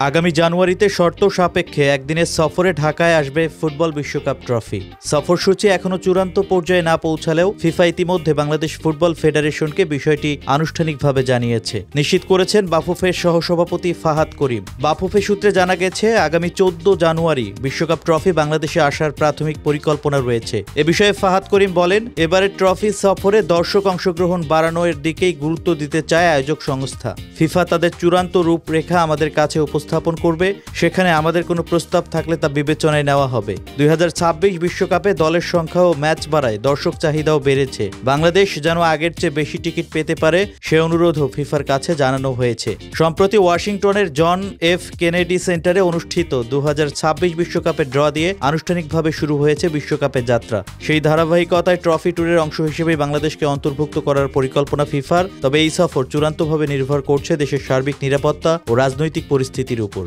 আগামী জানুয়ারিতে শর্ত সাপেক্ষে একদিনের সফরে ঢাকায় আসবে ফুটবল বিশ্বকাপ ট্রফি। সফরসূচি এখনো চূড়ান্ত পর্যায়ে না পৌঁছালেও ফিফা ইতিমধ্যে বাংলাদেশ ফুটবল ফেডারেশনকে বিষয়টি আনুষ্ঠানিকভাবে জানিয়েছে। নিশ্চিত করেছেন বাফুফের সহসভাপতি ফাহাদ করিম। বাফুফে সূত্রে জানা গেছে, আগামী 14 জানুয়ারি বিশ্বকাপ ট্রফি বাংলাদেশে আসার প্রাথমিক পরিকল্পনা রয়েছে। এ বিষয়ে ফাহাদ করিম বলেন, এবারের ট্রফি সফরে দর্শক অংশগ্রহণ বাড়ানোর দিকেই গুরুত্ব দিতে চায় আয়োজক সংস্থা। ফিফা তাদের চূড়ান্ত রূপরেখা আমাদের কাছে উপস্থাপন করবে, সেখানে আমাদের কোনো প্রস্তাব থাকলে তা বিবেচনায় নেওয়া হবে। 2026 বিশ্বকাপে দলের সংখ্যা ও ম্যাচ বাড়ায় দর্শক চাহিদাও বেড়েছে। বাংলাদেশ যেন আগের চেয়ে বেশি টিকিট পেতে পারে সে অনুরোধও ফিফার কাছে জানানো হয়েছে। সম্প্রতি ওয়াশিংটনের জন এফ কেনেডি সেন্টারে অনুষ্ঠিত 2026 বিশ্বকাপের ড্র দিয়ে আনুষ্ঠানিকভাবে শুরু হয়েছে বিশ্বকাপের যাত্রা। সেই ধারাবাহিকতায় ট্রফি ট্যুরের অংশ হিসেবে বাংলাদেশকে অন্তর্ভুক্ত করার পরিকল্পনা ফিফার। তবে এই সফর চূড়ান্তভাবে নির্ভর করছে দেশের সার্বিক নিরাপত্তা ও রাজনৈতিক পরিস্থিতির উপর।